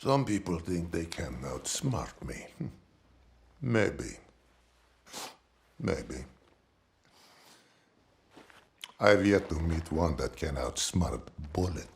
Some people think they can outsmart me. Maybe. Maybe. I've yet to meet one that can outsmart Bullet.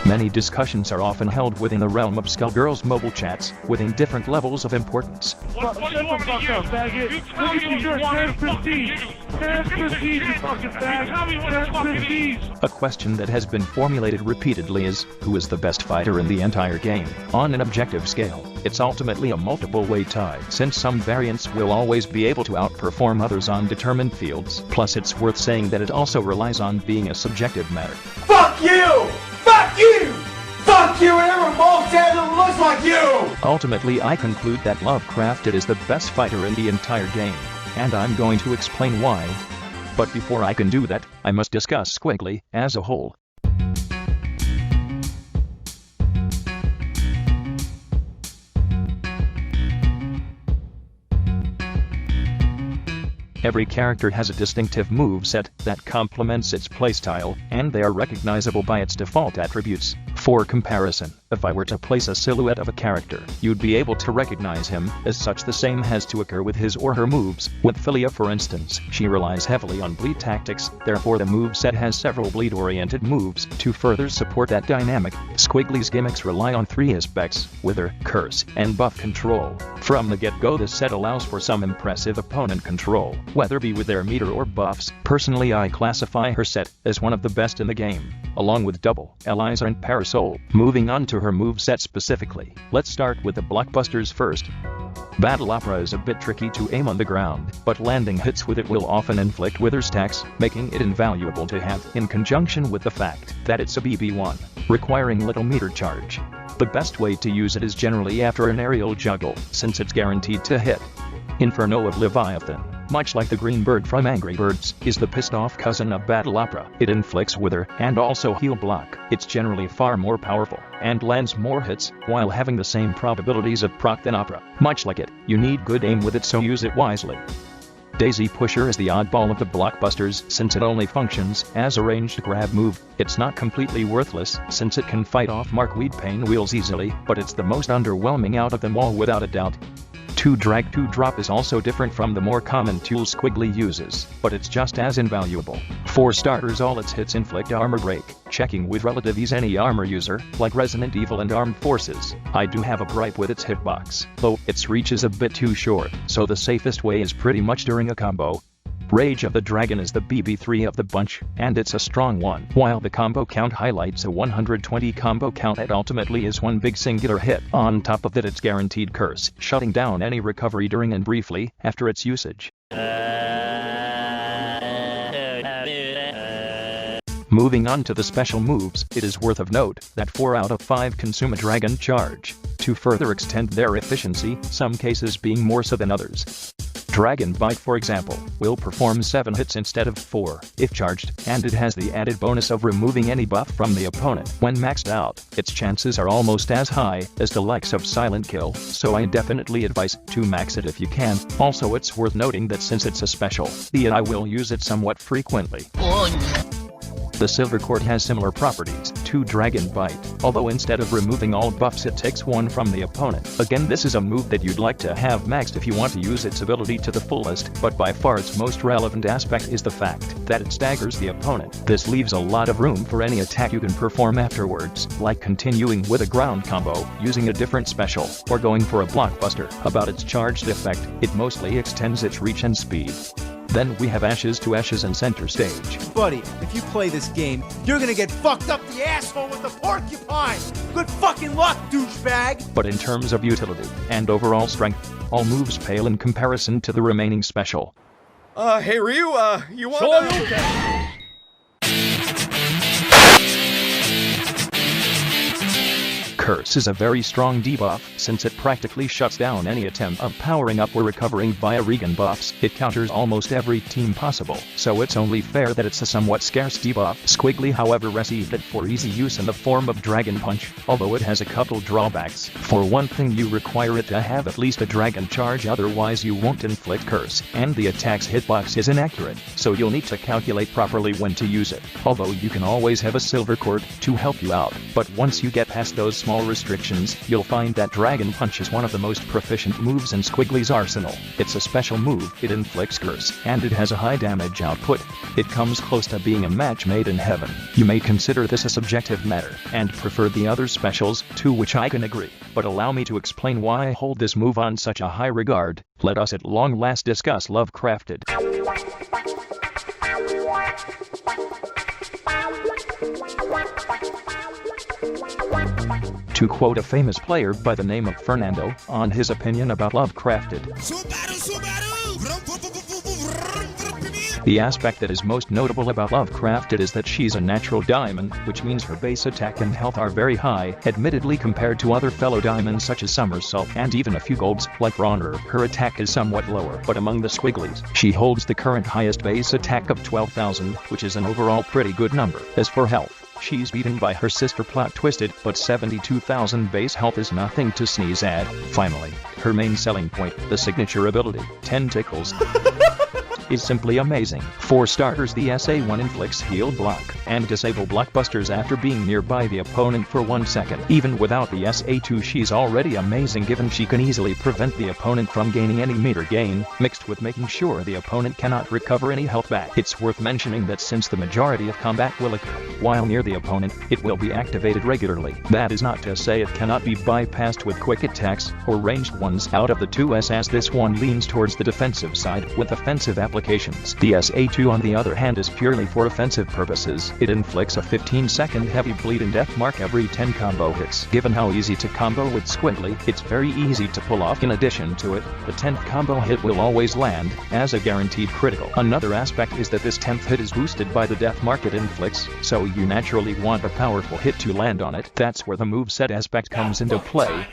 Many discussions are often held within the realm of Skullgirls mobile chats, within different levels of importance. What do you want me to do? Faggot. You tell me what you want me to do. You fucking faggot. Tell me what the fuck it is. A question that has been formulated repeatedly is, who is the best fighter in the entire game? On an objective scale, it's ultimately a multiple-way tie, since some variants will always be able to outperform others on determined fields. Plus, it's worth saying that it also relies on being a subjective matter. Fuck you! Fuck you! Fuck you and every moveset that looks like you! Ultimately, I conclude that Lovecrafted is the best fighter in the entire game, and I'm going to explain why. But before I can do that, I must discuss Squigly as a whole. Every character has a distinctive moveset that complements its playstyle, and they are recognizable by its default attributes. For comparison, if I were to place a silhouette of a character, you'd be able to recognize him. As such, the same has to occur with his or her moves. With Philia, for instance, she relies heavily on bleed tactics, therefore the moveset has several bleed-oriented moves to further support that dynamic. Squigly's gimmicks rely on three aspects: wither, curse, and buff control. From the get-go, this set allows for some impressive opponent control, whether be with their meter or buffs. Personally, I classify her set as one of the best in the game, along with Double, Eliza, and Parasol. Moving on to her moveset specifically, let's start with the blockbusters first. Battle Opera is a bit tricky to aim on the ground, but landing hits with it will often inflict wither stacks, making it invaluable to have, in conjunction with the fact that it's a BB1, requiring little meter charge. The best way to use it is generally after an aerial juggle, since it's guaranteed to hit. Inferno of Leviathan, much like the green bird from Angry Birds, is the pissed-off cousin of Battle Opera. It inflicts wither and also heal block. It's generally far more powerful and lands more hits while having the same probabilities of proc than Opera. Much like it, you need good aim with it, so use it wisely. Daisy Pusher is the oddball of the blockbusters since it only functions as a ranged grab move. It's not completely worthless since it can fight off Markweed Pain Wheels easily, but it's the most underwhelming out of them all without a doubt. 2-drag 2-drop is also different from the more common tool Squigly uses, but it's just as invaluable. For starters, all its hits inflict armor break, checking with relative ease any armor user, like Resident Evil and Armed Forces. I do have a gripe with its hitbox, though its reach is a bit too short, so the safest way is pretty much during a combo. Rage of the Dragon is the BB3 of the bunch, and it's a strong one. While the combo count highlights a 120 combo count, it ultimately is one big singular hit. On top of that, it's guaranteed curse, shutting down any recovery during and briefly after its usage. Moving on to the special moves, it is worth of note that 4 out of 5 consume a Dragon Charge, to further extend their efficiency, some cases being more so than others. Dragon Bite, for example, will perform 7 hits instead of 4, if charged, and it has the added bonus of removing any buff from the opponent. When maxed out, its chances are almost as high as the likes of Silent Kill, so I definitely advise to max it if you can. Also, it's worth noting that since it's a special, I will use it somewhat frequently. The Silver Cord has similar properties to Dragon Bite, although instead of removing all buffs it takes one from the opponent. Again, this is a move that you'd like to have maxed if you want to use its ability to the fullest, but by far its most relevant aspect is the fact that it staggers the opponent. This leaves a lot of room for any attack you can perform afterwards, like continuing with a ground combo, using a different special, or going for a blockbuster. About its charged effect, it mostly extends its reach and speed. Then we have Ashes to Ashes and Center Stage. Buddy, if you play this game, you're gonna get fucked up the asshole with the porcupine! Good fucking luck, douchebag! But in terms of utility and overall strength, all moves pale in comparison to the remaining special. Hey Ryu, you want curse is a very strong debuff, since it practically shuts down any attempt of powering up or recovering via regen buffs. It counters almost every team possible, so it's only fair that it's a somewhat scarce debuff. Squigly, however, received it for easy use in the form of Dragon Punch, although it has a couple drawbacks. For one thing, you require it to have at least a Dragon Charge, otherwise you won't inflict curse, and the attack's hitbox is inaccurate, so you'll need to calculate properly when to use it. Although you can always have a Silver Cord to help you out, but once you get past those small restrictions, you'll find that Dragon Punch is one of the most proficient moves in Squigly's arsenal. It's a special move, it inflicts curse, and it has a high damage output. It comes close to being a match made in heaven. You may consider this a subjective matter, and prefer the other specials, to which I can agree, but allow me to explain why I hold this move on such a high regard. Let us at long last discuss Lovecrafted. To quote a famous player by the name of Fernando, on his opinion about Lovecrafted, the aspect that is most notable about Lovecrafted is that she's a natural diamond, which means her base attack and health are very high. Admittedly, compared to other fellow diamonds such as Somersault and even a few golds like Bronner, her attack is somewhat lower, but among the Squigglies, she holds the current highest base attack of 12,000, which is an overall pretty good number. As for health, she's beaten by her sister Plot Twisted, but 72,000 base health is nothing to sneeze at. Finally, her main selling point, the signature ability, Tentacles, is simply amazing. For starters, the SA1 inflicts heal block and disable blockbusters after being nearby the opponent for 1 second. Even without the SA2, she's already amazing, given she can easily prevent the opponent from gaining any meter gain, mixed with making sure the opponent cannot recover any health back. It's worth mentioning that since the majority of combat will occur while near the opponent, it will be activated regularly. That is not to say it cannot be bypassed with quick attacks or ranged ones. Out of the two SS, this one leans towards the defensive side with offensive applications. The SA2, on the other hand, is purely for offensive purposes. It inflicts a 15-second heavy bleed and death mark every 10 combo hits. Given how easy to combo with Squigly, it's very easy to pull off. In addition to it, the 10th combo hit will always land as a guaranteed critical. Another aspect is that this 10th hit is boosted by the death mark it inflicts, so you naturally want a powerful hit to land on it. That's where the moveset aspect comes into play.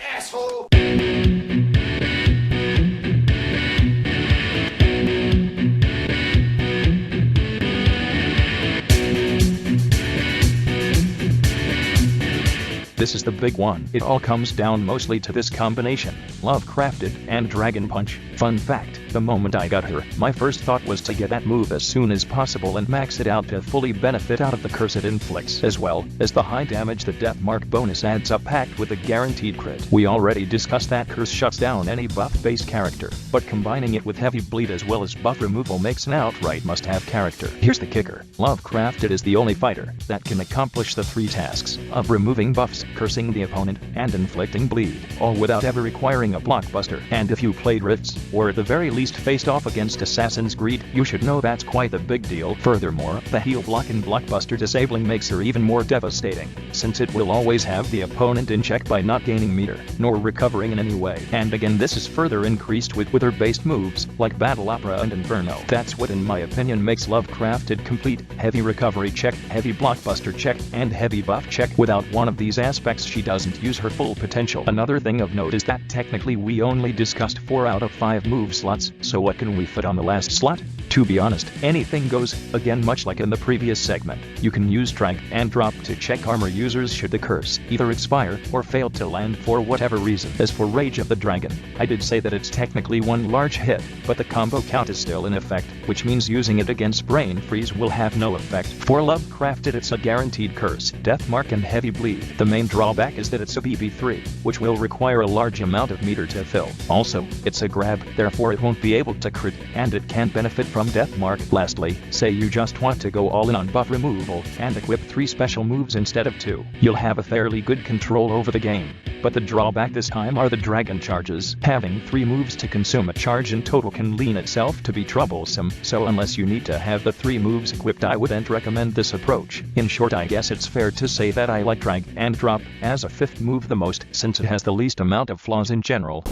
This is the big one. It all comes down mostly to this combination, Lovecrafted and Dragon Punch. Fun fact, the moment I got her, my first thought was to get that move as soon as possible and max it out to fully benefit out of the curse it inflicts, as well as the high damage the death mark bonus adds up, packed with a guaranteed crit. We already discussed that curse shuts down any buff-based character, but combining it with heavy bleed as well as buff removal makes an outright must-have character. Here's the kicker, Lovecrafted is the only fighter that can accomplish the 3 tasks of removing buffs, cursing the opponent, and inflicting bleed, all without ever requiring a blockbuster. And if you played Rifts, or at the very least faced off against Assassin's Greed, you should know that's quite a big deal. Furthermore, the heal block and blockbuster disabling makes her even more devastating, since it will always have the opponent in check by not gaining meter, nor recovering in any way. And again, this is further increased with wither-based moves, like Battle Opera and Inferno. That's what in my opinion makes Lovecrafted complete. Heavy recovery check, heavy blockbuster check, and heavy buff check. Without one of these aspects, she doesn't use her full potential. Another thing of note is that technically we only discussed 4 out of 5 move slots, so what can we fit on the last slot? To be honest, anything goes. Again, much like in the previous segment, you can use drag and drop to check armor users should the curse either expire or fail to land for whatever reason. As for Rage of the Dragon, I did say that it's technically one large hit, but the combo count is still in effect, which means using it against Brain Freeze will have no effect. For Lovecrafted, it's a guaranteed curse, death mark, and heavy bleed. The main drawback is that it's a BB3, which will require a large amount of meter to fill. Also, it's a grab, therefore it won't be able to crit, and it can't benefit from death mark. Lastly, say you just want to go all in on buff removal and equip 3 special moves instead of 2. You'll have a fairly good control over the game. But the drawback this time are the dragon charges. Having 3 moves to consume a charge in total can lean itself to be troublesome, so unless you need to have the 3 moves equipped, I wouldn't recommend this approach. In short, I guess it's fair to say that I like drag and drop as a 5th move the most, since it has the least amount of flaws in general.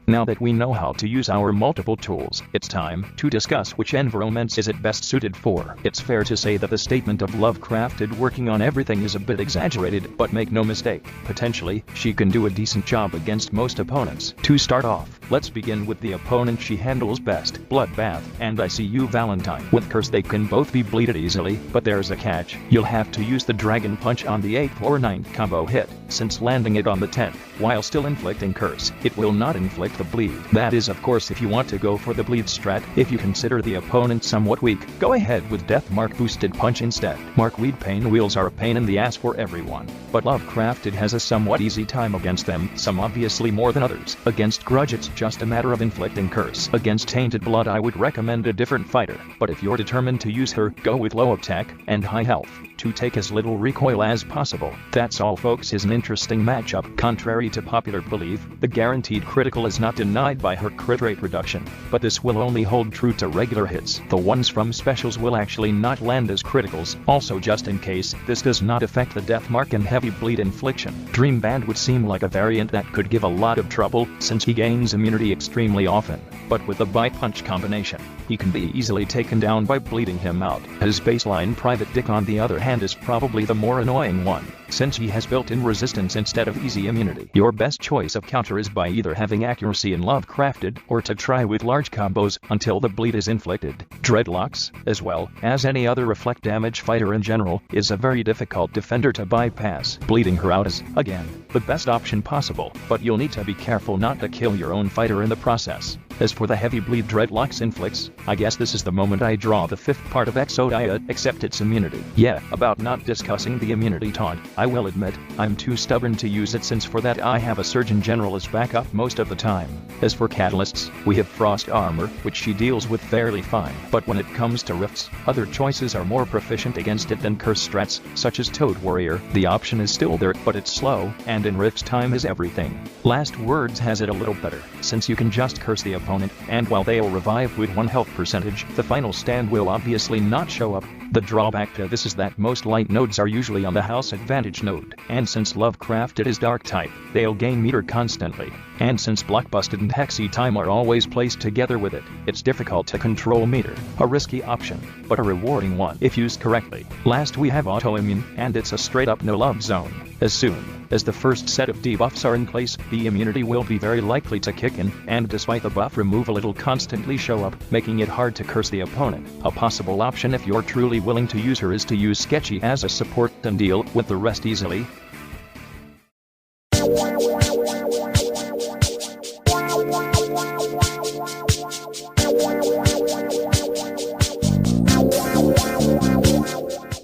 Now that we know how to use our multiple tools, it's time to discuss which environments is it best suited for. It's fair to say that the statement of Lovecrafted working on everything is a bit exaggerated, but make no mistake, potentially, she can do a decent job against most opponents. To start off, let's begin with the opponent she handles best, Bloodbath and I See You Valentine. With Curse they can both be bleeded easily, but there's a catch. You'll have to use the Dragon Punch on the 8th or 9th combo hit, since landing it on the 10th, while still inflicting Curse, it will not inflict the bleed. That is of course if you want to go for the bleed strat. If you consider the opponent somewhat weak, go ahead with Death Mark Boosted Punch instead. Mark Weed Pain Wheels are a pain in the ass for everyone, but Lovecrafted has a somewhat easy time against them, some obviously more than others. Against Grudge it's just a matter of inflicting Curse. Against Tainted Blood I would recommend a different fighter, but if you're determined to use her, go with low attack and high health, to take as little recoil as possible. That's all folks. Is an interesting matchup. Contrary to popular belief, the guaranteed critical is not denied by her crit rate reduction, but this will only hold true to regular hits. The ones from specials will actually not land as criticals. Also, just in case, this does not affect the death mark and heavy bleed infliction. Dream Band would seem like a variant that could give a lot of trouble, since he gains immunity extremely often, but with the bite punch combination, he can be easily taken down by bleeding him out. His baseline Private Dick on the other hand is probably the more annoying one, since he has built-in resistance instead of easy immunity. Your best choice of counter is by either having accuracy in Lovecrafted, or to try with large combos until the bleed is inflicted. Dreadlocks, as well as any other reflect damage fighter in general, is a very difficult defender to bypass. Bleeding her out is, again, the best option possible, but you'll need to be careful not to kill your own fighter in the process. As for the heavy bleed Dreadlocks inflicts, I guess this is the moment I draw the fifth part of Exodia, except it's immunity. Yeah, about not discussing the immunity taunt, I will admit, I'm too stubborn to use it, since for that I have a Surgeon General as backup most of the time. As for catalysts, we have Frost Armor, which she deals with fairly fine, but when it comes to rifts, other choices are more proficient against it than curse strats, such as Toad Warrior. The option is still there, but it's slow, and in rifts time is everything. Last Words has it a little better, since you can just curse the opponent, and while they'll revive with 1 health percentage, the final stand will obviously not show up. The drawback to this is that most light nodes are usually on the house advantage node, and since Lovecrafted is dark type, they'll gain meter constantly. And since Blockbusted and Hexy Time are always placed together with it, it's difficult to control meter. A risky option, but a rewarding one if used correctly. Last we have Autoimmune, and it's a straight up no love zone. As soon as the first set of debuffs are in place, the immunity will be very likely to kick in, and despite the buff removal it'll constantly show up, making it hard to curse the opponent. A possible option if you're truly willing to use her is to use Sketchy as a support and deal with the rest easily.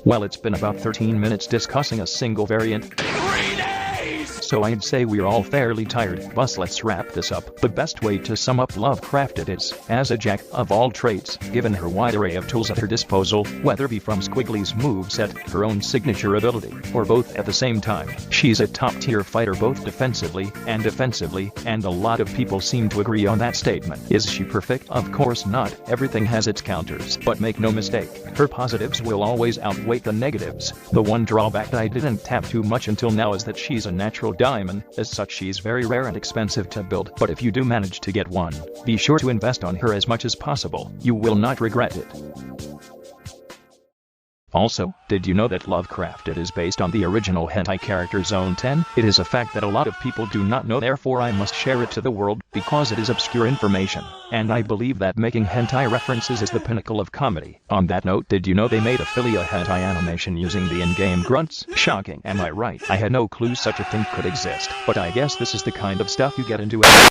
Well, it's been about 13 minutes discussing a single variant, so I'd say we're all fairly tired, but let's wrap this up. The best way to sum up Lovecrafted is, as a jack of all trades, given her wide array of tools at her disposal, whether be from Squiggly's moveset, her own signature ability, or both at the same time, she's a top-tier fighter both defensively and offensively, and a lot of people seem to agree on that statement. Is she perfect? Of course not. Everything has its counters, but make no mistake, her positives will always outweigh the negatives. The one drawback I didn't tap too much until now is that she's a natural diamond. As such, she's very rare and expensive to build, but if you do manage to get one, be sure to invest on her as much as possible. You will not regret it. Also, did you know that Lovecrafted is based on the original hentai character Zone 10? It is a fact that a lot of people do not know, therefore I must share it to the world, because it is obscure information, and I believe that making hentai references is the pinnacle of comedy. On that note, did you know they made a Philia hentai animation using the in-game grunts? Shocking, am I right? I had no clue such a thing could exist, but I guess this is the kind of stuff you get into it.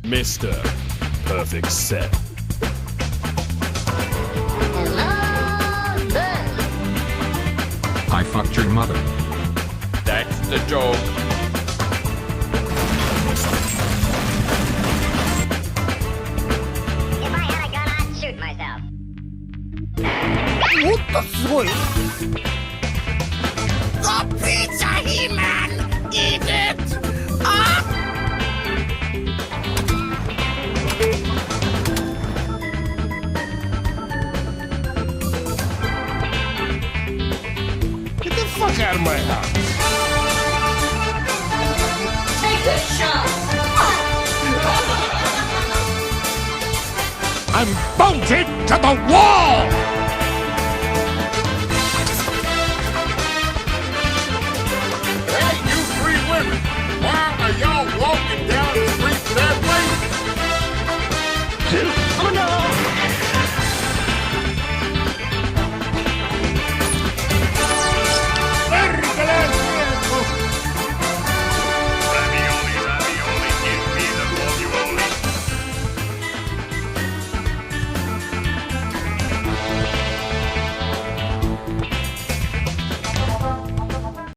Mr. Perfect Set. I fucked your mother. That's the joke. If I had a gun, I'd shoot myself. The pizza, He-Man! Eat it! Ah! I'm bolted to the wall!